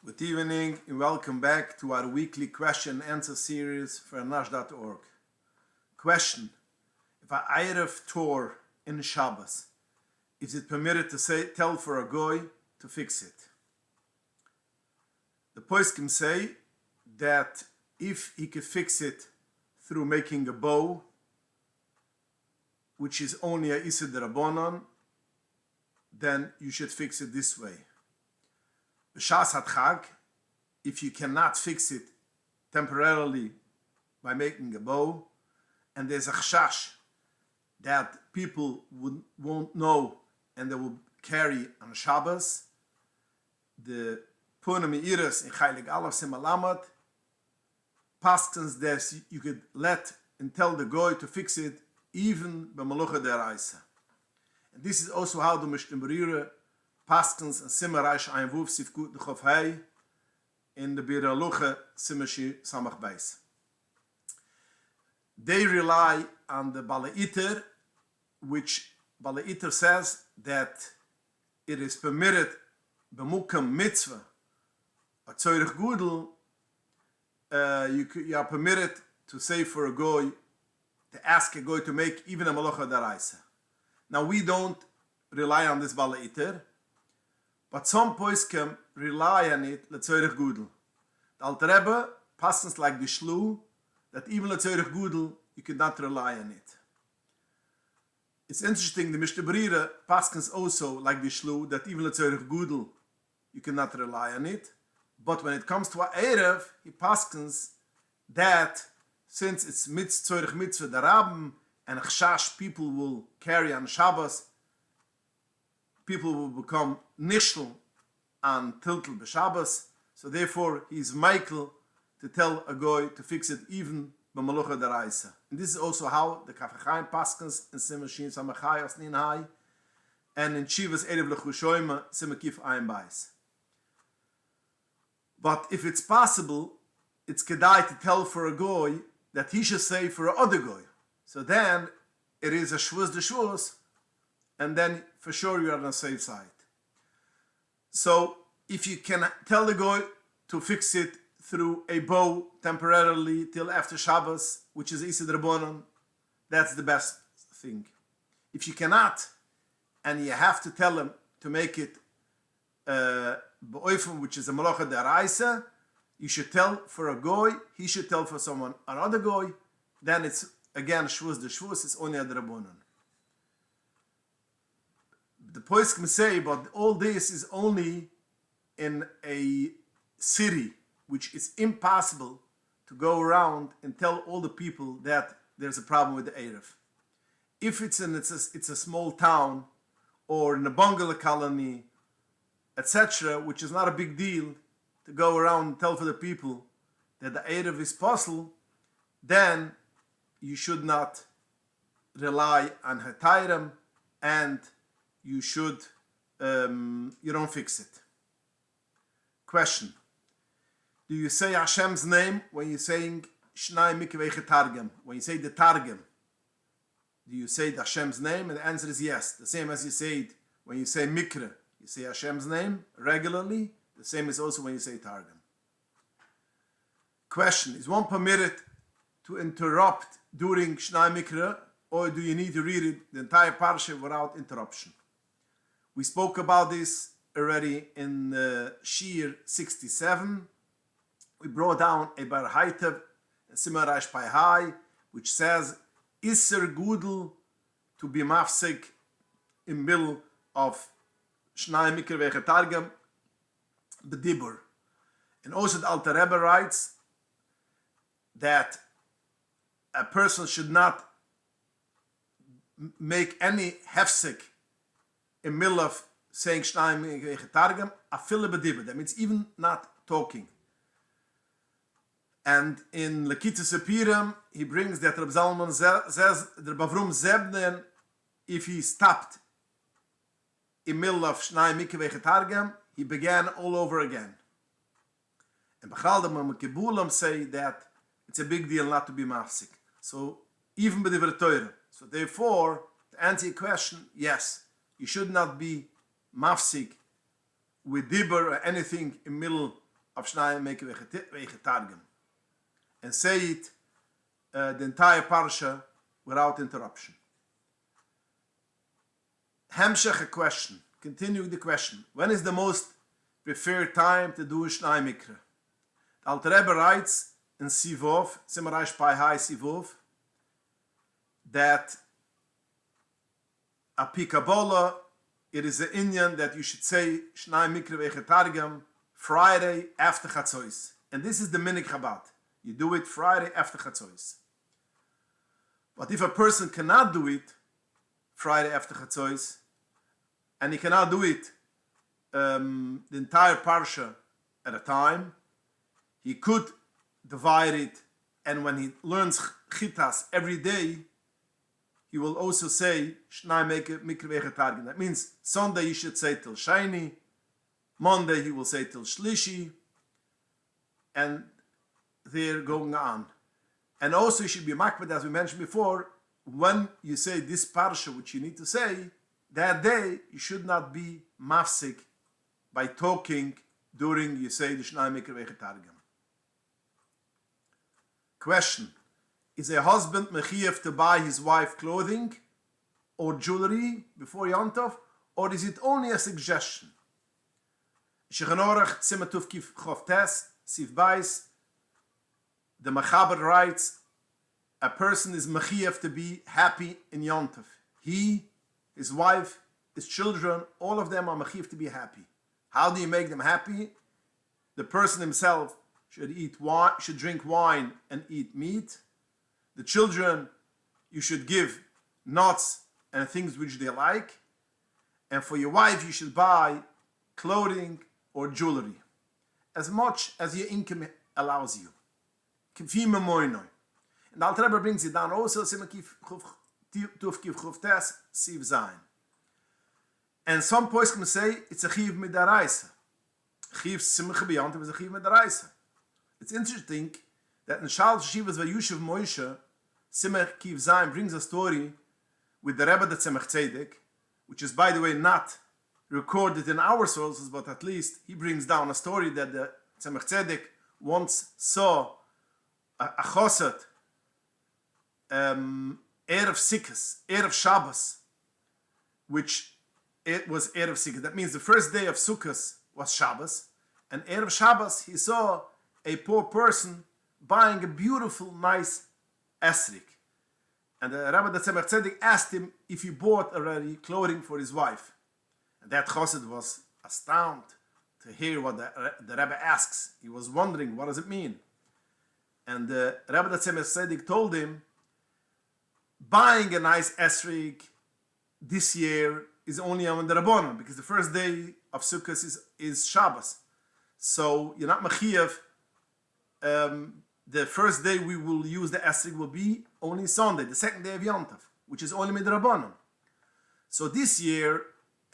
Good evening and welcome back to our weekly question and answer series for Anash.org. Question: if I Erev Tor in Shabbos, is it permitted to tell for a goy to fix it? The poskim say that if he could fix it through making a bow, which is only a Issa D'Rabbanan, then you should fix it this way. B'shas Chag, if you cannot fix it temporarily by making a bow, and there's a chashash that people won't know and they will carry on Shabbos, the Puna Me'iras in Chaylik Aleph Simalamat paskens that you could let and tell the goy to fix it even by Malucha Deraisa. And this is also how the Mishnah paskens and Simmeraish Ein Wuf Sifkut Nechof Hay in the Bir Alucha Simmershi Samach Beis. They rely on the Balaiter, which Balaiter says that it is permitted b'mukam mitzvah a tzorich gudel. You are permitted to say for a goy, to ask a goy to make even a malacha daraisa. Now we don't rely on this Balaiter, but some poskim rely on it letzorich gudel. The Alter Rebbe passes like the shlu that even letzorich gudel you could not rely on it. It's interesting, the Mishnah Berurah paskens also like the shlu that even letzorich gudel you cannot rely on it. But when it comes to a Erev, he paskens that since it's tzorich mitzvah darabim and chashash people will carry on Shabbos, people will become nishel on tiltel b'Shabbos, so therefore he's Michael to tell a goy to fix it even b'malucha deraisa. And this is also how the Kaf HaChaim paskens in Simmashin Samachayas Ninhai and in Shivas Erev Lechushoyma Simakif Ayin Bais. But if it's possible, it's kedai to tell for a goy that he should say for a other goy. So then it is a shvuz de shvuz, and then for sure you're on the safe side. So if you can tell the goy to fix it through a bow temporarily till after Shabbos, which is Issa D'Rabbanan, that's the best thing. If you cannot, and you have to tell him to make it which is a malacha deraisa, you should tell for a goy, he should tell for someone another goy, then it's again shvuz de shvuz, it's only a D'Rabbanan. The poskim say, but all this is only in a city which is impossible to go around and tell all the people that there's a problem with the Erev. If it's a small town or in a bungalow colony, etc., which is not a big deal to go around and tell for the people that the Erev is possible, then you should not rely on Hatayram and you should, you don't fix it. Question: do you say Hashem's name when you're saying Shnai Mikvei Targem? When you say the Targem, do you say the Hashem's name? And the answer is yes. The same as you say it when you say Mikra. You say Hashem's name regularly. The same is also when you say Targum. Question: is one permitted to interrupt during Shnai Mikra, or do you need to read it the entire parsha without interruption? We spoke about this already in Shir 67. We brought down a Bar Haitev, Simarash Pai, which says Isser Gudel to be mafsik in middle of Shnai Mikra Veche Targum B'dibur. And also the Alter Rebbe writes that a person should not make any hefsik in middle of saying Shnai Mikra Veche Targum afile B'dibur. That means even not talking. And in Lekitza Sepirim, he brings that Reb Zalman says the Bavrum Zebnen, if he stopped in middle of Shnai Mikra Veche Targum, he began all over again. And Bechal the Kibulam say that it's a big deal not to be mafsik. So even by the Torah. So therefore, to answer your question, yes, you should not be mafsik with dibur or anything in middle of Shnai Mikra Vegetargum. And say it the entire parsha without interruption. Hemshech a question. Continue the question. When is the most preferred time to do Shnai Mikra? The Alter Rebbe writes in Sivov, Simmeraish Pai Hai Sivov, that a Pikabola, it is an Indian that you should say Shnai Mikra Vegetargum Friday after Chatzois. And this is the Minik Chabad. You do it Friday after Chatzois. But if a person cannot do it Friday after Chatzois, and he cannot do it the entire parsha at a time, he could divide it, and when he learns Chitas every day, he will also say Shnai Mikra Vegetargum. That means Sunday he should say till Shani, Monday he will say till Shlishi, and they're going on. And also you should be makbid, as we mentioned before, when you say this parsha, which you need to say, that day you should not be mafsik by talking during you say the Shnai Mikra Vegetargum. Question: is a husband mechiyev to buy his wife clothing or jewelry before Yom Tov, or is it only a suggestion? Shulchan Aruch Simatuf Kif Chof Tes Sif Bais, the Mechaber writes, a person is mechiyev to be happy in Yom Tov. He, his wife, his children, all of them are mechiyev to be happy. How do you make them happy? The person himself should eat wine, should drink wine and eat meat. The children, you should give nuts and things which they like. And for your wife, you should buy clothing or jewelry, as much as your income allows you. And the Alter Rebbe brings it down also, and some poets can say it's a chiv midaraisa. Chiv simcha b'yantiv is a chiv midaraisa. It's interesting that in Shal Shivas Vayushav Moshe, Simach Kiv Zayin brings a story with the Rebbe the Tzemach Tzedek, which is, by the way, not recorded in our sources, but at least he brings down a story that the Tzemach Tzedek once saw a chosat, Erev Sikkos, Erev Shabbos, which it was Erev Sikkos. That means the first day of Sukkot was Shabbos, and Erev Shabbos he saw a poor person buying a beautiful, nice esrik. And the Rabbi the Tzemach Tzedek asked him if he bought already clothing for his wife. And that chassid was astounded to hear what the Rabbi asks. He was wondering, what does it mean? And the Rabbi the Tzemach Tzedek told him, buying a nice esrik this year is only on the Rabbanon, because the first day of Sukkot is Shabbos. So you're not mechiyev. The first day we will use the esrik will be only Sunday, the second day of Yom Tov, which is only midrabanan. So this year,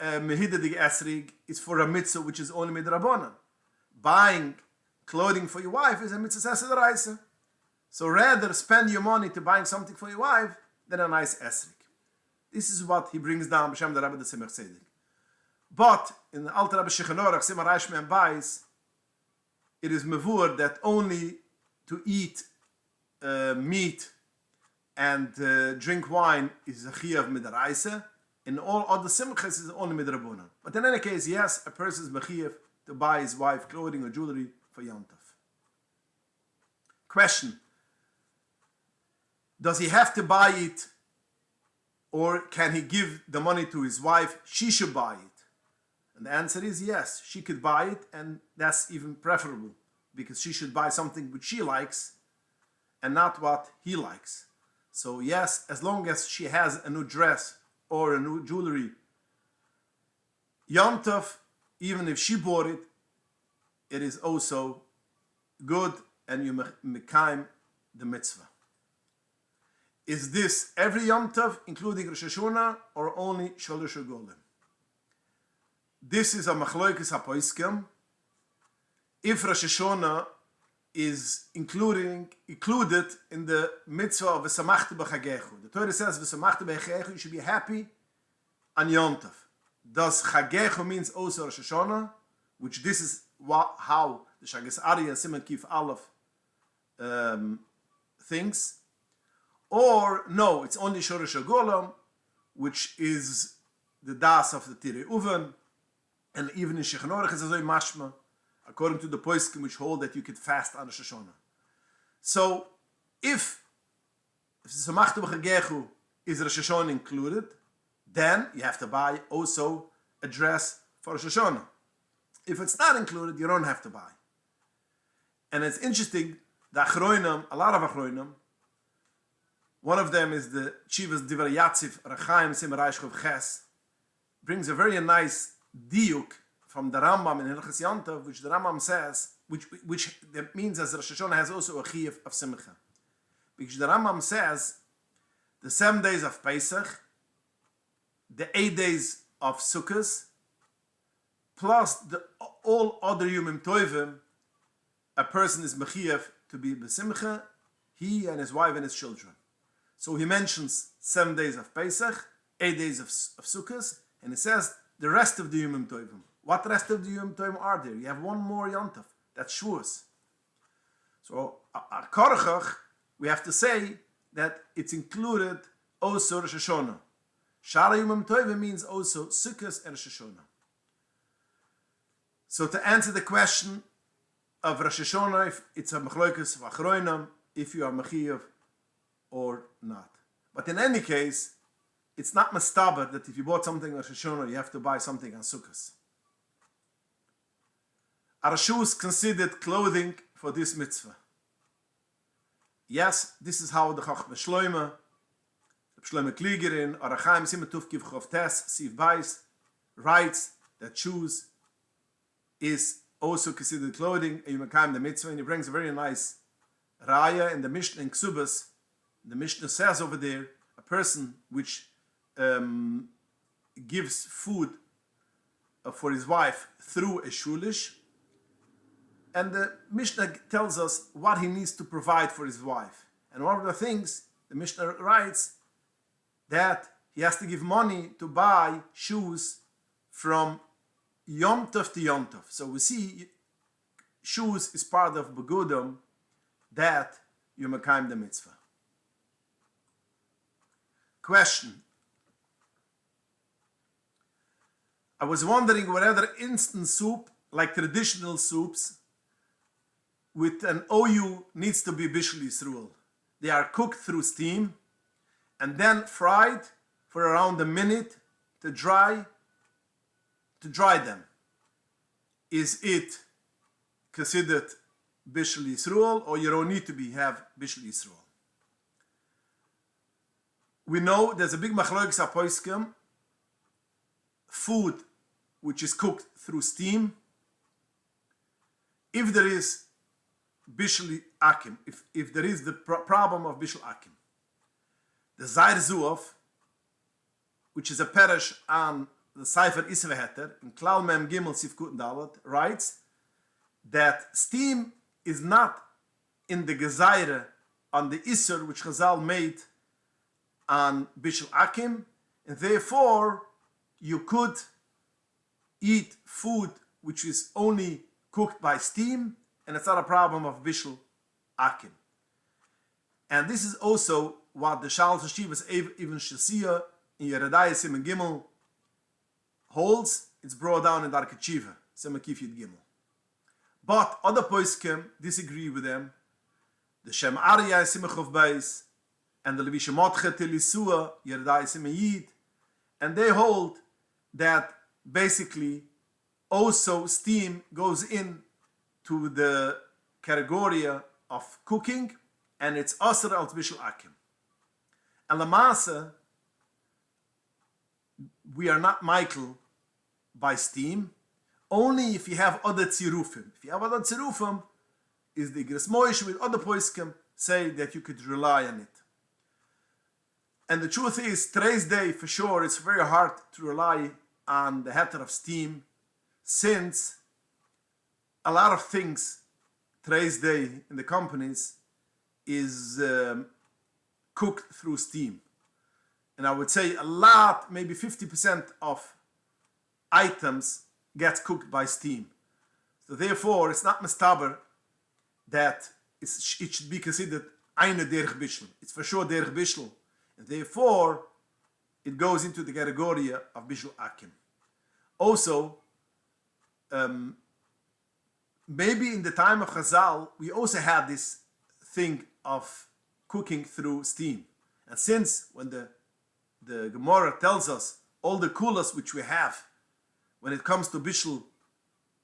mehida the esrik is for a mitzvah which is only midrabanan. Buying clothing for your wife is a mitzvah sesed. So rather spend your money to buying something for your wife than a nice esrik. This is what he brings down b'shem the Rebbe the Tzemach Tzedek. But in the Alter Rebbe Shulchan Aruch Simar Reish Mem Bais, it is mevur that only to eat meat and drink wine is a chiyuv midaraisa. In all other simchas is only midrabanan. But in any case, yes, a person is mechiyev to buy his wife clothing or jewelry for Yom Tov. Question: does he have to buy it, or can he give the money to his wife? She should buy it. And the answer is yes, she could buy it, and that's even preferable, because she should buy something which she likes and not what he likes. So yes, as long as she has a new dress or a new jewelry, Yom Tov, even if she bought it, it is also good, and you mekayim the mitzvah. Is this every Yom Tov, including Rosh Hashanah, or only Shalosh Golem? This is a machloikis hapoiskim. If Rosh Hashanah is included in the mitzvah of v'samachta b'chagechu. The Torah says v'samachta b'chagechu, you should be happy on Yom Tov. Does chagechu means also Rosh Hashanah, which this is how the the Shagas Arya, Siman Kif Aleph things, or no, it's only Shoresh Golam, which is the das of the Tirei Uven, and even in Shulchan Aruch is a mashma, according to the poskim which hold that you could fast on Rosh Hashanah. So, if Samachta B'Chagechu is Rosh Hashanah included, then you have to buy also a dress for Rosh Hashanah. If it's not included, you don't have to buy. And it's interesting, the Achroinim, a lot of Achroinim, one of them is the Chivas Divrei Yatziv, Rechaim Simaraish Chov Ches, brings a very nice diuk from the Rambam in Hilchos Yontav, which the Rambam says, which that means as Rosh Hashanah has also a chiyuv of simcha. Because the Rambam says, the 7 days of Pesach, the 8 days of Sukkot, plus all other Yomim Tovim, a person is mechiyev to be besimcha, he and his wife and his children. So he mentions 7 days of Pesach, 8 days of Sukkot, and he says the rest of the Yomim Tovim. What rest of the Yom Tovim are there? You have one more Yontav. That's Shavuos. So, Korachach, we have to say that it's included also Rosh Hashanah. Shara Yom Tovim means also Sukkot and Rosh Hashanah. So, to answer the question of Rosh Hashanah, if it's a Machlokas of Achroinam, if you are Mechiyev or not. But in any case, it's not Mastabat that if you bought something on Rosh Hashanah, you have to buy something on Sukkot. Are shoes considered clothing for this mitzvah? Yes, this is how the Chachma Shloime Kliegerin, or Achaim Simetuf Kiv Chov Tes, Siv Bais, writes that shoes is also considered clothing, and you makayim the mitzvah, and he brings a very nice raya in the Mishnah in Ksubas. The Mishnah says over there, a person which gives food for his wife through a shulish, and the Mishnah tells us what he needs to provide for his wife. And one of the things, the Mishnah writes that he has to give money to buy shoes from Yom Tov to Yom Tov. So we see shoes is part of Begudam that you makayim the mitzvah. Question. I was wondering whether instant soup, like traditional soups, with an OU needs to be Bishul Yisrael. They are cooked through steam and then fried for around a minute to dry them. Is it considered Bishul Yisrael, or you don't need to have Bishul Yisrael? We know there's a big machlokes apoiskim, food which is cooked through steam. If there is Bishul Akim, if there is the problem of Bishul Akim, the Zair Zuov, which is a parish on the Sefer Isveheter, in Klal Mem Gimel Sifkut Dalet, writes that steam is not in the Gezaire on the Isser which Chazal made on Bishul Akim, and therefore you could eat food which is only cooked by steam, and it's not a problem of Bishul Akim. And this is also what the Shal Shivas Even Shasiya in Yeredai Simen Gimel holds. It's brought down in Darkei Tshuva, Simen Kif Yud Gimel. But other poskim disagree with them. The Shem Arya Simen Chov Beis and the Levi Shemotche Telisua Yeredai Simen Yid, and they hold that basically also steam goes in to the category of cooking, and it's Asr al Bishul Akim. And Lamasa, we are not Michael by steam, only if you have other tzirufim. If you have other tzirufim, is the Igros Moish with other poiskim say that you could rely on it. And the truth is, today's day, for sure, it's very hard to rely on the heter of steam, since a lot of things today's day in the companies is cooked through steam. And I would say a lot, maybe 50% of items gets cooked by steam. So therefore, it's not mistaber that it should be considered eine derech bishul. It's for sure derech bishul. And therefore, it goes into the category of bishul akim. Also, maybe in the time of Chazal, we also had this thing of cooking through steam. And since when the Gemara tells us all the kulas which we have when it comes to bishul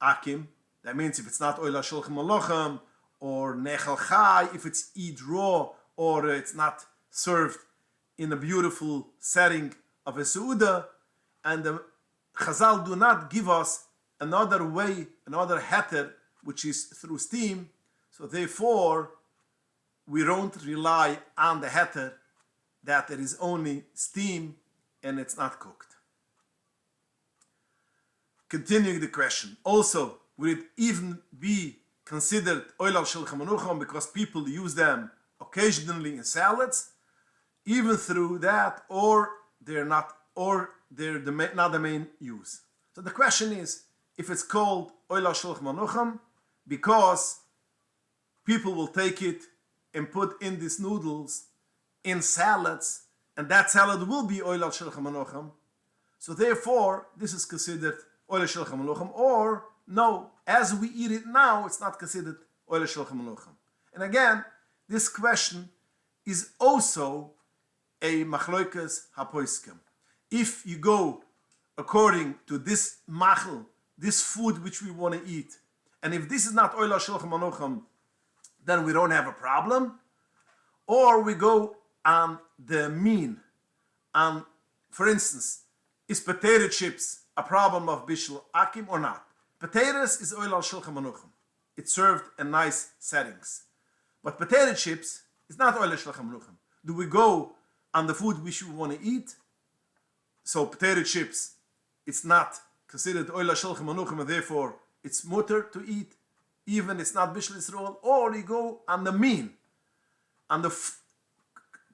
akim, that means if it's not oila shulchan malochem or nechel chai, if it's eat raw or it's not served in a beautiful setting of a seuda, and the Chazal do not give us another way, another heter, which is through steam, so therefore we don't rely on the heter that there is only steam and it's not cooked. Continuing the question, also, would it even be considered oil al shulchan manucham because people use them occasionally in salads, even through that, or they're not the main use? So the question is, if it's called oil al shulchan manucham because people will take it and put in these noodles in salads, and that salad will be oil al shulchan manucham, so therefore this is considered oil al shulchan manucham, or no, as we eat it now, it's not considered oil al shulchan manucham. And again, this question is also a machloikas hapoiskim. If you go according to this machel, this food which we want to eat, and if this is not oil al shulchan manucham, then we don't have a problem. Or we go on the mean. For instance, is potato chips a problem of bishul akim or not? Potatoes is oil al shulchan manucham. It's served in nice settings. But potato chips is not oil al shulchan manucham. Do we go on the food which we want to eat? So potato chips, it's not considered oil al shulchan manucham, and therefore it's mutter to eat, even it's not bishul Yisrael. Or you go on the mean, on the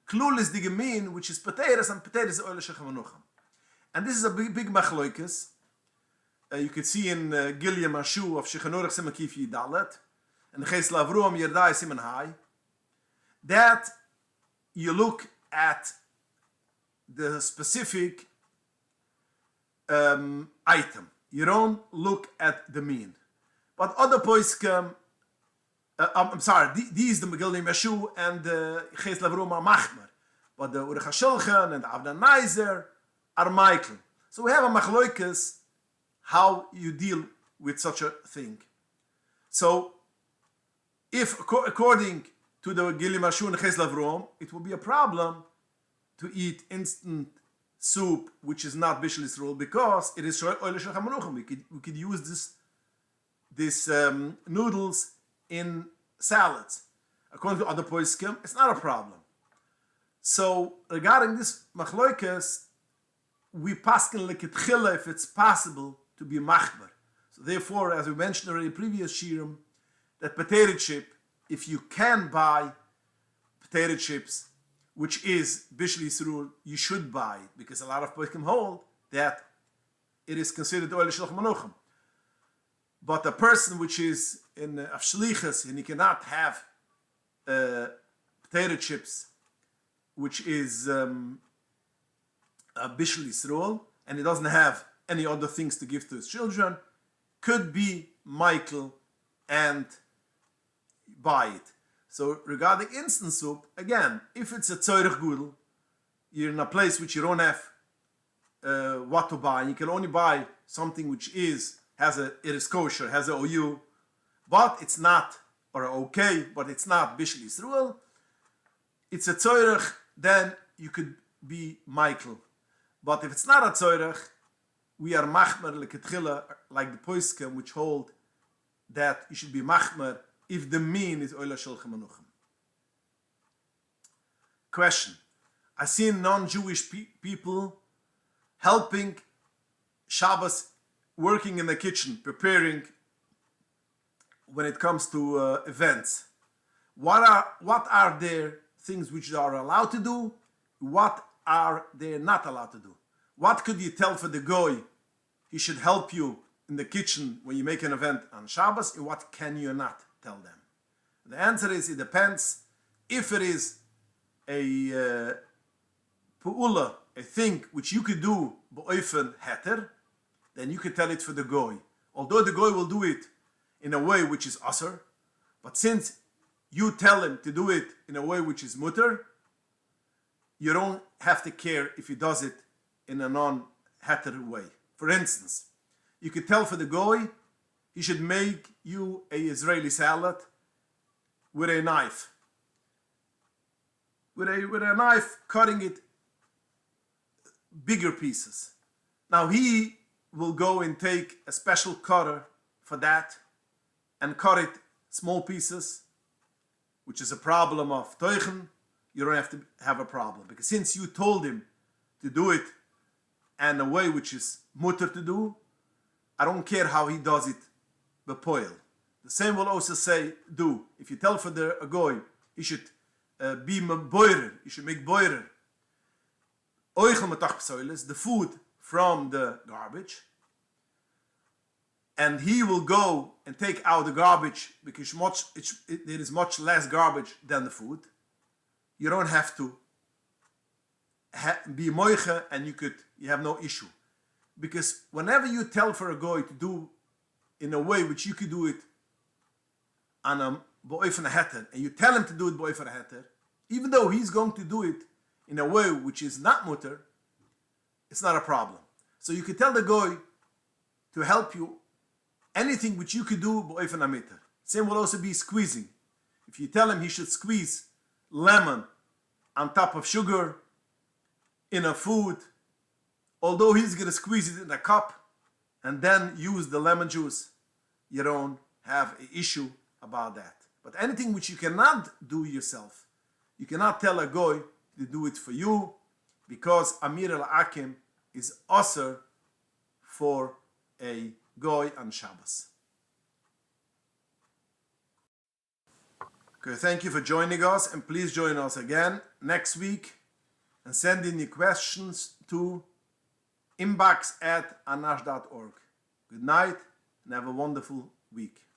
klulis the mean, which is potatoes, and potatoes is oil al shulchan manucham. And this is a big machloikes. You could see in Gilia Mashu of Shulchan Aruch Siman Kif Dalet, and Ches Lavruam Yerdai Siman Hai, that you look at the specific item. You don't look at the mean. But other poskim, I'm sorry, these the Megillah Mashu and the Ches Lavruam are Machmer, but the Urech HaShulchan and the Avdan Neiser are Michael. So we have a machloikas how you deal with such a thing. So, if according to the Gilim Mashu and Ches Lavrom, it will be a problem to eat instant soup which is not bishul Yisrael because it is oil shulchan manucham. We could use this noodles in salads. According to other poskim, it's not a problem. So regarding this machloikas, we paskin leketchila if it's possible to be machmer. So therefore, as we mentioned already in previous shirim, that potato chip, if you can buy potato chips, which is bishul Yisrael, you should buy it, because a lot of poskim hold that it is considered oil shulchan manucham. But a person which is in avshlichas and he cannot have potato chips, which is bishul Yisrael, and he doesn't have any other things to give to his children, could be Michael and buy it. So regarding instant soup, again, if it's a tzorich gudel, you're in a place which you don't have what to buy, and you can only buy something which it is kosher, has a OU, but it's not, or okay, but it's not bishul Yisrael, it's a tzorich, then you could be Michael. But if it's not a tzorich, we are machmer leketchila, like the poskim which hold that you should be machmer if the mean is oil shulchan manucham. Question: I see non-Jewish people helping Shabbos, working in the kitchen, preparing when it comes to events. What are their things which they are allowed to do? What are they not allowed to do? What could you tell for the goy? He should help you in the kitchen when you make an event on Shabbos, and what can you not tell them? The answer is, it depends. If it is a pu'ula, a thing which you could do b'oifen heter, then you could tell it for the goy. Although the goy will do it in a way which is asr, but since you tell him to do it in a way which is mutter, you don't have to care if he does it in a non-heter way. For instance, you could tell for the goy, he should make you a Israeli salad with a knife. With a knife, cutting it bigger pieces. Now he will go and take a special cutter for that and cut it small pieces, which is a problem of teuchen. You don't have to have a problem, because since you told him to do it in a way which is mutter to do, I don't care how he does it bepoil. The same will also say do. If you tell for the goy, he should be boirer, he should make boirer. Oichel metach psoiles, the food from the garbage, and he will go and take out the garbage because there is much less garbage than the food. You don't have to be moiche, and you have no issue. Because whenever you tell for a goy to do in a way which you could do it on a bo'ofen heter, and you tell him to do it bo'ofen heter, even though he's going to do it in a way which is not mutter, it's not a problem. So you could tell the goy to help you anything which you could do bo'ofen amitter. Same will also be squeezing. If you tell him he should squeeze lemon on top of sugar in a food, although he's going to squeeze it in a cup and then use the lemon juice, you don't have an issue about that. But anything which you cannot do yourself, you cannot tell a goy to do it for you, because Amir al-Akim is also for a goy on Shabbos. Okay, thank you for joining us, and please join us again next week and send in your questions to inbox@Anash.org. Good night and have a wonderful week.